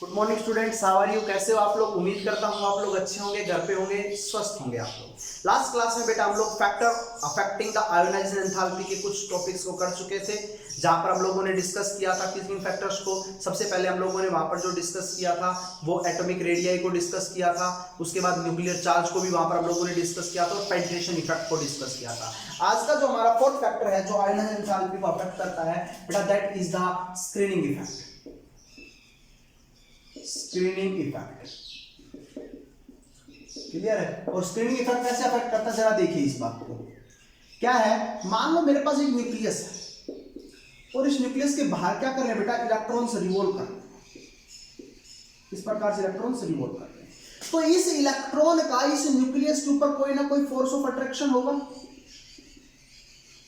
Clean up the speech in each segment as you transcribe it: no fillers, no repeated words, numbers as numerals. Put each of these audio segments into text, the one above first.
Good morning students, how are you? कैसे हो आप लोग? उम्मीद करता हूँ आप लोग अच्छे होंगे, घर पे होंगे, स्वस्थ होंगे आप लोग। लास्ट क्लास में बेटा हम लोग factor affecting the ionisation enthalpy के कुछ टॉपिक्स को कर चुके थे, जहां पर हम लोगों ने डिस्कस किया था किन किन फैक्टर्स को। सबसे पहले हम लोगों ने वहां पर जो डिस्कस किया था वो एटॉमिक रेडियाई को डिस्कस किया था। उसके बाद न्यूक्लियर चार्ज को भी वहां पर हम लोगों ने डिस्कस किया था और पेनिट्रेशन इफेक्ट को डिस्कस किया था। आज का जो हमारा फोर्थ फैक्टर है जो आयोनाइजेशन एंथैल्पी को अफेक्ट करता है बेटा, that is the screening effect. Screening effect clear है? और स्क्रीनिंग इफेक्ट कैसे अफेक्ट करता है जरा देखिए इस बात को। क्या है, मान लो मेरे पास एक न्यूक्लियस है और इस न्यूक्लियस के बाहर क्या कर रहे हैं बेटा, इलेक्ट्रॉन्स रिवॉल्व कर रहे हैं। इस प्रकार से इलेक्ट्रॉन्स रिवॉल्व कर रहे हैं, तो इस इलेक्ट्रॉन का इस न्यूक्लियस के ऊपर कोई ना कोई फोर्स ऑफ अट्रैक्शन होगा।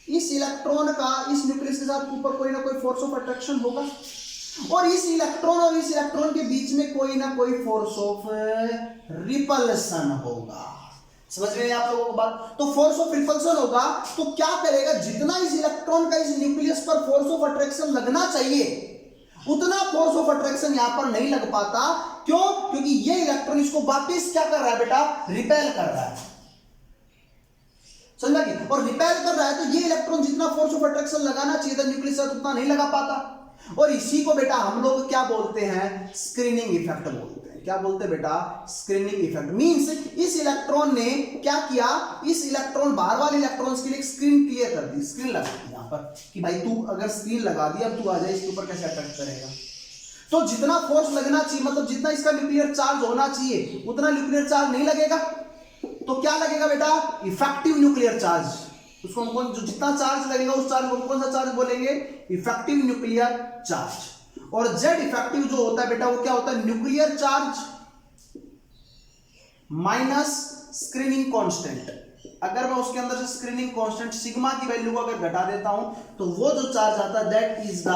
इस इलेक्ट्रॉन का इस न्यूक्लियस के साथ ऊपर कोई ना कोई फोर्स ऑफ अट्रैक्शन होगा और इस इलेक्ट्रॉन और इस इलेक्ट्रॉन के बीच में कोई ना कोई फोर्स ऑफ रिपल्सन होगा। समझ में आप लोगों को बात? तो फोर्स ऑफ रिपल्सन होगा तो क्या करेगा, जितना इस इलेक्ट्रॉन का इस न्यूक्लियस पर फोर्स ऑफ अट्रैक्शन लगना चाहिए उतना फोर्स ऑफ अट्रैक्शन यहां पर नहीं लग पाता। क्यों? क्योंकि ये इलेक्ट्रॉन इसको वापस क्या कर रहा है बेटा, रिपेल कर रहा है। समझ गए? और रिपेल कर रहा है तो ये इलेक्ट्रॉन जितना फोर्स ऑफ अट्रैक्शन लगाना चाहिए था न्यूक्लियस से उतना नहीं लगा पाता, और इसी को बेटा हम लोग क्या बोलते हैं, स्क्रीनिंग इफेक्ट बोलते हैं। क्या बोलते हैं बेटा, स्क्रीनिंग इफेक्ट। मींस इस इलेक्ट्रॉन ने क्या किया, इस इलेक्ट्रॉन बाहर वाले इलेक्ट्रॉन्स के लिए स्क्रीन क्लियर कर दी, स्क्रीन लगा दी यहां पर कि भाई तू अगर स्क्रीन लगा दी अब तू आ जाए, इसके ऊपर कैसे अटैक करेगा। तो जितना फोर्स लगना चाहिए, मतलब जितना इसका न्यूक्लियर चार्ज होना चाहिए उतना न्यूक्लियर चार्ज नहीं लगेगा। तो क्या लगेगा बेटा, इफेक्टिव न्यूक्लियर चार्ज। उसको हम कौन, जो जितना चार्ज लगेगा उस चार्ज को कौन सा चार्ज बोलेंगे, इफेक्टिव न्यूक्लियर चार्ज। और जेड इफेक्टिव जो होता है बेटा वो क्या होता है, nuclear charge minus screening constant. अगर मैं उसके अंदर से स्क्रीनिंग कांस्टेंट सिग्मा की वैल्यू को अगर घटा देता हूं तो वो जो चार्ज आता है that is the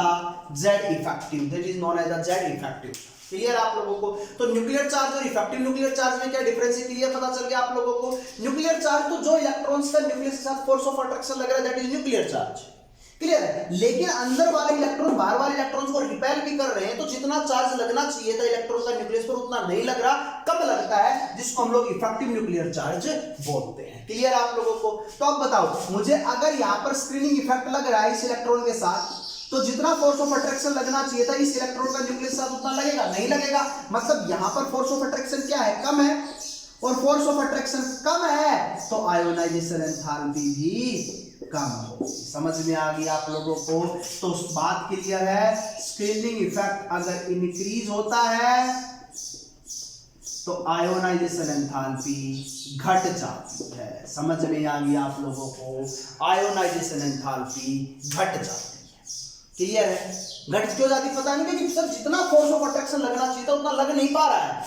Z effective, that is known as the Z effective. Clear आप लोगों को? तो न्यूक्लियर चार्ज और इफेक्टिव न्यूक्लियर चार्ज में क्या डिफरेंस है, क्लियर पता चल गया आप लोगों को? न्यूक्लियर चार्ज तो जो इलेक्ट्रॉन्स का न्यूक्लियस के साथ फोर्स ऑफ अट्रैक्शन लग रहा है that is nuclear charge. Clear है? लेकिन अंदर वाले इलेक्ट्रॉन बाहर वाले इलेक्ट्रॉन्स को रिपेल भी कर रहे हैं, तो जितना चार्ज लगना चाहिए था इलेक्ट्रॉन का न्यूक्लियस पर उतना नहीं लग रहा। कब लगता है, जिसको हम लोग इफेक्टिव न्यूक्लियर चार्ज बोलते हैं। क्लियर आप लोगों को? तो अब बताओ मुझे, अगर यहां पर स्क्रीनिंग इफेक्ट लग रहा है इस इलेक्ट्रॉन के साथ, तो जितना फोर्स ऑफ अट्रैक्शन लगना चाहिए था इस इलेक्ट्रॉन का न्यूक्लियस साथ उतना लगेगा नहीं लगेगा। मतलब यहां पर फोर्स ऑफ अट्रैक्शन क्या है, कम है, और फोर्स ऑफ अट्रैक्शन कम है तो आयोनाइजेशन एंथैल्पी भी कम होगी। समझ में आ गई आप लोगों को? तो बात क्लियर है, स्क्रीनिंग इफेक्ट अगर इंक्रीज होता है तो आयोनाइजेशन एंथैल्पी घट जाती है। समझ में आ गई आप लोगों को? आयोनाइजेशन एंथैल्पी घट जाती है। क्लियर है? घट क्यों जाती पता नहीं, क्योंकि सर जितना फोर्स ऑफ अट्रैक्शन लगना चाहिए था उतना लग नहीं पा रहा है,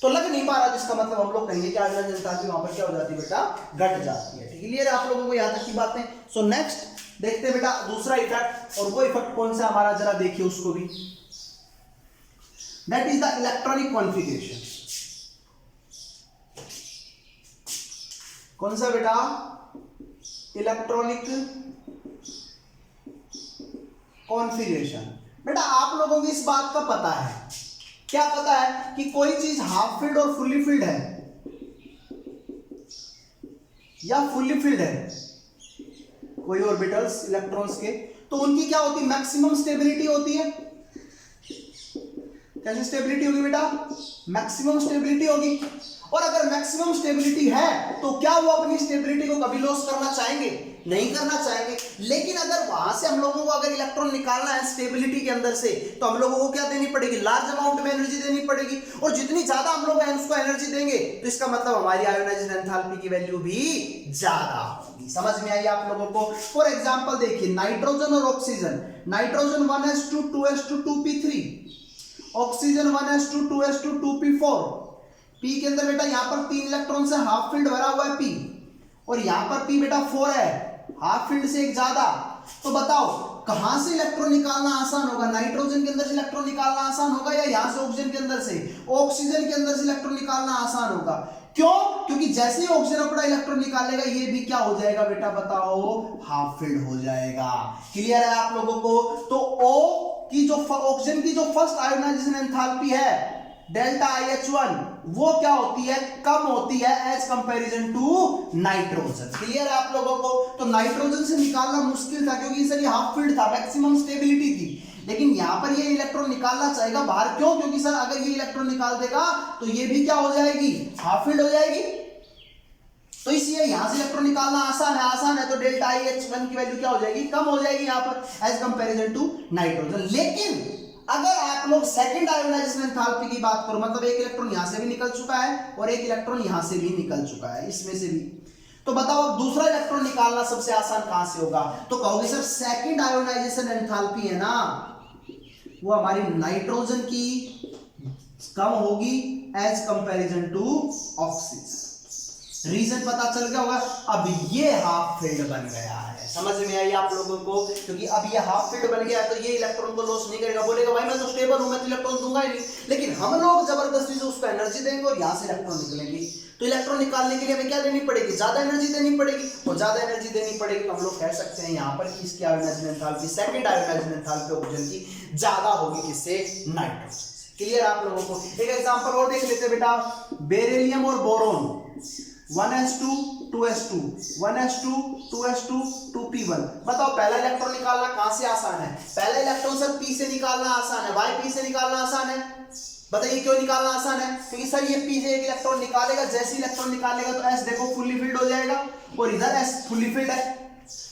तो लग नहीं पा रहा, जिसका मतलब हम लोग कहेंगे कि आयोनाइजेशन एंथैल्पी वहां पर क्या हो जाती है बेटा, घट जाती है। क्लियर है आप लोगों को यहां तक की बातें? सो नेक्स्ट देखते हैं बेटा दूसरा इफेक्ट, और वो इफेक्ट कौन सा हमारा जरा देखिए उसको भी। That is the electronic configuration. कौन सा बेटा, इलेक्ट्रॉनिक कॉन्फ़िगरेशन। बेटा आप लोगों को इस बात का पता है, क्या पता है कि कोई चीज हाफ फील्ड और फुल्ली फील्ड है या फुल्ली फील्ड है, कोई ऑर्बिटल्स इलेक्ट्रॉन्स के, तो उनकी क्या होती है, मैक्सिमम स्टेबिलिटी होती है। कैसी स्टेबिलिटी होगी बेटा, मैक्सिमम स्टेबिलिटी होगी। और अगर मैक्सिमम स्टेबिलिटी है तो क्या वो अपनी स्टेबिलिटी को कभी लॉस करना चाहेंगे, नहीं करना चाहेंगे। लेकिन अगर वहां से हम लोगों को अगर इलेक्ट्रॉन निकालना है स्टेबिलिटी के अंदर से, तो हम लोगों को क्या देनी पड़ेगी, लार्ज अमाउंट में एनर्जी देनी पड़ेगी, और जितनी ज्यादा हम लोग उसको एनर्जी देंगे तो इसका मतलब हमारी आयोनाइजेशन एंथैल्पी की वैल्यू भी ज्यादा होगी। समझ में आई आप लोगों को? फॉर एग्जाम्पल देखिए, नाइट्रोजन और oxygen, nitrogen 1s2 2s2 2p3, oxygen 1s2 2s2 2p4। P के अंदर बेटा यहां पर 3 इलेक्ट्रॉन से हाफ फील्ड भरा हुआ है पी, और यहां पर पी बेटा 4 है, हाफ फील्ड से एक ज्यादा। तो बताओ कहां से इलेक्ट्रॉन निकालना आसान होगा, नाइट्रोजन के अंदर से इलेक्ट्रॉन निकालना आसान होगा या यहां से ऑक्सीजन के अंदर से, ऑक्सीजन के अंदर से इलेक्ट्रॉन निकालना आसान होगा। क्यों? क्योंकि जैसे ही ऑक्सीजन अपना इलेक्ट्रॉन निकालेगा ये भी क्या हो जाएगा बेटा, बताओ, हाफ फील्ड हो जाएगा। क्लियर है आप लोगों को? तो O कि जो ऑक्सीजन की जो फर्स्ट आयोनाइजेशन एंथैल्पी है डेल्टा IH1 वो क्या होती है, कम होती है as comparison to nitrogen. Clear है आप लोगों को? तो नाइट्रोजन से निकालना मुश्किल था क्योंकि सर ये हाफ फील्ड था, मैक्सिमम स्टेबिलिटी थी, लेकिन यहां पर ये इलेक्ट्रॉन निकालना चाहेगा बाहर। क्यों? क्योंकि सर अगर ये इलेक्ट्रॉन निकाल देगा तो ये भी क्या हो जाएगी, हाफ फील्ड हो जाएगी। तो इसलिए यहां से इलेक्ट्रॉन निकालना आसान है, तो डेल्टा IH1 की वैल्यू क्या हो जाएगी, कम हो जाएगी यहां पर एज कंपैरिजन टू नाइट्रोजन। लेकिन अगर आप लोग सेकंड आयोनाइजेशन एंथैल्पी की बात करो, मतलब एक इलेक्ट्रॉन यहां से भी निकल चुका है और एक इलेक्ट्रॉन यहां से भी निकल चुका है, इसमें से भी, तो बताओ दूसरा इलेक्ट्रॉन निकालना सबसे आसान कहां से होगा? तो कहोगे सर सेकंड आयोनाइजेशन एंथैल्पी है ना, वो हमारी नाइट्रोजन की कम होगी as comparison to oxygen. Reason पता चल गया होगा। अब ये हाफ फील्ड बन गया है, समझ में आई आप लोगों को? क्योंकि अब ये हाफ फील्ड बन गया है तो ये इलेक्ट्रॉन को लॉस नहीं करेगा, बोलेगा भाई मैं तो स्टेबल हूं, मैं तो इलेक्ट्रॉन दूंगा ही नहीं। लेकिन हम लोग जबरदस्ती से उसको एनर्जी देंगे और यहां से इलेक्ट्रॉन निकलेंगे, तो इलेक्ट्रॉन निकालने के लिए हमें क्या देनी पड़ेगी, ज्यादा एनर्जी देनी पड़ेगी, और ज्यादा एनर्जी देनी पड़ेगी तो हम लोग कह सकते हैं यहाँ पर कि इसकी ionisation enthalpy, second ionisation enthalpy oxygen की ज्यादा होगी किससे, नाइट्रोजन से। क्लियर आप लोगों को? एक एग्जांपल और देख लेते हैं बेटा, बेरिलियम और boron, 1s2 2s2 1s2 2s2 2p1। बताओ पहला इलेक्ट्रॉन निकालना कहां से आसान है? पहला इलेक्ट्रॉन सर p से निकालना आसान है, भाई p से निकालना आसान है। बताइए क्यों निकालना आसान है? क्योंकि सर ये p से एक इलेक्ट्रॉन निकालेगा, जैसे इलेक्ट्रॉन निकालेगा तो s देखो फुल्ली फिल्ड हो जाएगा और इधर s फुल्ली फिल्ड है,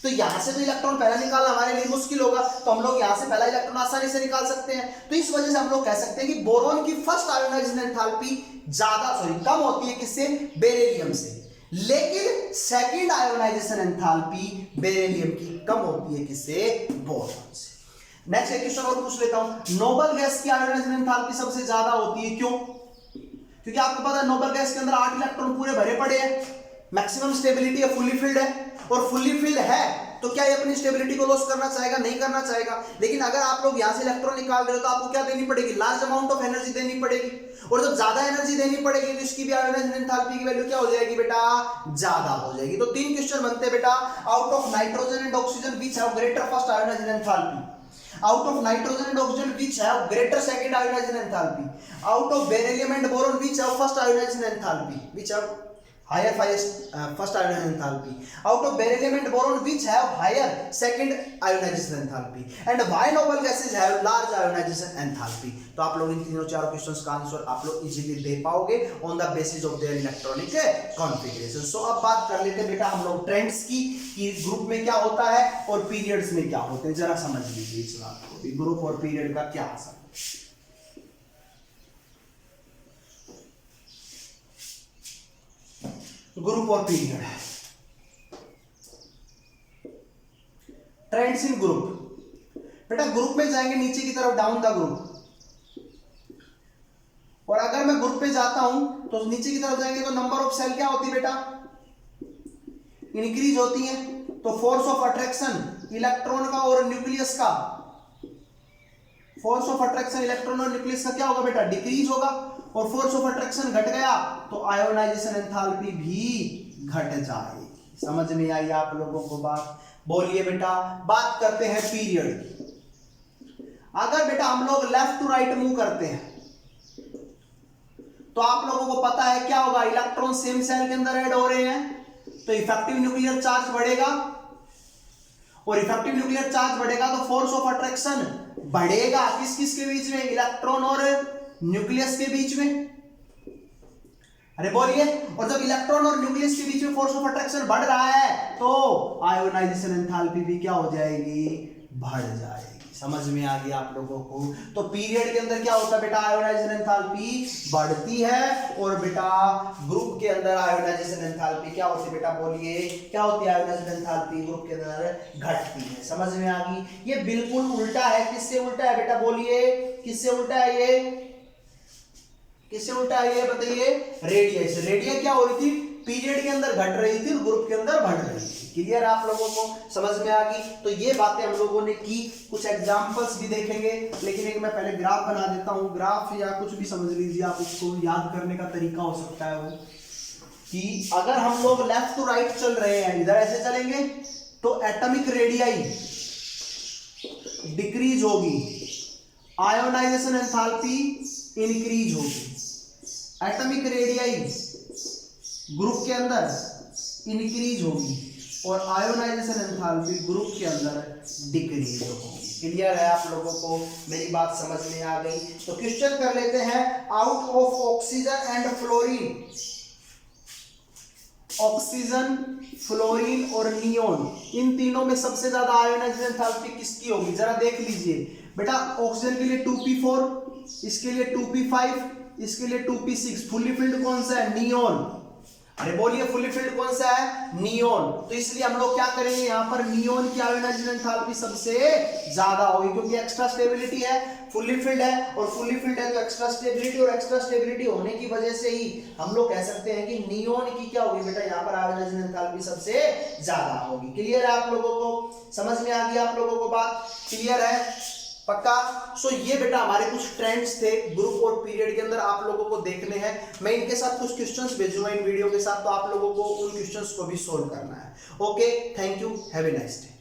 तो यहां से तो इलेक्ट्रॉन पहला निकालना हमारे लिए मुश्किल होगा, तो हम लोग यहां से पहला इलेक्ट्रॉन आसानी से निकाल सकते हैं। तो इस वजह से हम लोग कह सकते हैं कि बोरोन की फर्स्ट आयोनाइजेशन एंथैल्पी कम होती है किससे, बेरिलियम से, लेकिन सेकंड आयोनाइजेशन एंथैल्पी बेरिलियम की कम होती है किससे, बोरोन से। नेक्स्ट एक क्वेश्चन और पूछ लेता हूं, नोबल गैस की आयोनाइजेशन एंथैल्पी सबसे ज्यादा होती है, क्यों? क्योंकि आपको पता है नोबल गैस के अंदर 8 इलेक्ट्रॉन पूरे भरे पड़े हैं, मैक्सिमम स्टेबिलिटी है, फुल्ली फिल्ड है, और फुल्ली फिल्ड है तो क्या ये अपनी स्टेबिलिटी को लॉस करना चाहेगा, नहीं करना चाहेगा। लेकिन अगर आप लोग यहां से इलेक्ट्रॉन निकाल रहे हो तो आपको क्या देनी पड़ेगी, लार्ज अमाउंट ऑफ एनर्जी देनी पड़ेगी, और जब ज्यादा एनर्जी देनी पड़ेगी तो इसकी भी आयोनाइजेशन एंथैल्पी की वैल्यू क्या हो जाएगी बेटा, ज्यादा हो जाएगी। तो 3 क्वेश्चन बनते हैं बेटा, out of nitrogen and oxygen which have greater first ionisation enthalpy, out of nitrogen and oxygen which have greater second ionization enthalpy, out of beryllium and boron which have first ionization enthalpy, which have higher first ionization enthalpy, out of beryllium and boron which have higher second ionization enthalpy, and why noble gases have large ionization enthalpy। तो आप लोग इन तीनों चारों questions का answer आप लोग easily दे पाओगे on the basis of their electronic configuration. So अब बात कर लेते हैं बेटा हम लोग ट्रेंड्स की, कि ग्रुप में क्या होता है और पीरियड्स में क्या होते हैं, जरा समझ लीजिए इस बात को, ग्रुप और पीरियड का क्या असर। ग्रुप और पीरियड, ट्रेंड्स इन ग्रुप। बेटा ग्रुप में जाएंगे नीचे की तरफ, डाउन द ग्रुप, और अगर मैं ग्रुप पे जाता हूं तो नीचे की तरफ जाएंगे तो नंबर ऑफ सेल क्या होती है बेटा, इंक्रीज होती है। तो फोर्स ऑफ अट्रैक्शन इलेक्ट्रॉन का और न्यूक्लियस का, फोर्स ऑफ अट्रैक्शन इलेक्ट्रॉन और न्यूक्लियस का क्या होगा बेटा, डिक्रीज होगा, और फोर्स ऑफ अट्रैक्शन घट गया तो आयोनाइजेशन एंथैल्पी भी घट जाएगी। समझ में आई आप लोगों को बात? बोलिए बेटा। बात करते हैं पीरियड। अगर बेटा हम लोग लेफ्ट टू राइट मूव करते हैं तो आप लोगों को पता है क्या होगा, इलेक्ट्रॉन सेम सेल के अंदर ऐड हो रहे हैं तो इफेक्टिव न्यूक्लियर चार्ज बढ़ेगा, और इफेक्टिव न्यूक्लियर चार्ज बढ़ेगा तो फोर्स ऑफ अट्रैक्शन बढ़ेगा। किस किस के बीच में, इलेक्ट्रॉन और न्यूक्लियस के बीच में। अरे बोलिए। और जब इलेक्ट्रॉन और न्यूक्लियस के बीच में फोर्स ऑफ अट्रैक्शन बढ़ रहा है तो आयोनाइजेशन एंथैल्पी भी क्या हो जाएगी, बढ़ जाएगी। समझ में आ गया आप लोगों को? तो पीरियड के अंदर क्या होता है बेटा, आयोनाइजेशन एंथैल्पी बढ़ती है, और बेटा ग्रुप के अंदर आयोनाइजेशन एंथैल्पी क्या होती है बेटा, बोलिए क्या होती है, आयोनाइजेशन एंथैल्पी ग्रुप के अंदर घटती है। समझ में आ गई? ये बिल्कुल उल्टा है। किससे उल्टा है बेटा, बोलिए किससे उल्टा है ये, किससे उल्टा है ये बताइए, रेडिया से। रेडिया क्या हो रही थी, पीरियड के अंदर घट रही थी, ग्रुप के अंदर बढ़ रही थी। क्लियर आप लोगों को, समझ में आ गई? तो ये बातें हम लोगों ने की, कुछ एग्जांपल्स भी देखेंगे, लेकिन एक मैं पहले ग्राफ बना देता हूं। ग्राफ या कुछ भी समझ लीजिए आप, उसको याद करने का तरीका हो सकता है वो, कि अगर हम लोग लेफ्ट टू राइट चल रहे हैं, इधर ऐसे चलेंगे तो एटॉमिक रेडियाई डिक्रीज होगी, आयोनाइजेशन एंथैल्पी इंक्रीज होगी, एटॉमिक रेडियाई ग्रुप के अंदर इंक्रीज होगी और आयोनाइजेशन एंथैल्पी ग्रुप के अंदर डिक्रीज होगी। क्लियर है आप लोगों को, मेरी बात समझ में आ गई? तो क्वेश्चन कर लेते हैं, out of oxygen and fluorine, oxygen, fluorine और नियोन, इन तीनों में सबसे ज्यादा आयोनाइजेशन एंथैल्पी किसकी होगी? जरा देख लीजिए बेटा, ऑक्सीजन के लिए 2p4, इसके लिए 2p5, इसके लिए 2p6, फुल्ली फिल्ड कौन सा है? नियोन। अरे बोलिए फुल्ली फिल्ड कौन सा है? नियोन। तो इसलिए हम लोग क्या करेंगे, यहाँ पर नियोन की आयोनाइजेशन एंथैल्पी सबसे ज्यादा होगी, क्योंकि एक्स्ट्रा स्टेबिलिटी है, फुल्ली फिल्ड है, और फुल्ली फिल्ड है तो एक्स्ट्रा स्टेबिलिटी, और एक्स्ट्रा स्टेबिलिटी होने की वजह से ही हम लोग कह सकते हैं कि नियोन की क्या होगी बेटा, यहाँ पर आयोनाइजेशन एंथैल्पी सबसे ज्यादा होगी। क्लियर है आप लोगों को? समझ में आ गई आप लोगों को बात? क्लियर है? पक्का? सो ये बेटा हमारे कुछ ट्रेंड्स थे ग्रुप और पीरियड के अंदर, आप लोगों को देखने हैं। मैं इनके साथ कुछ क्वेश्चंस भेजूंगा इन वीडियो के साथ, तो आप लोगों को उन क्वेश्चंस को भी सोल्व करना है। Okay, thank you, have a nice day.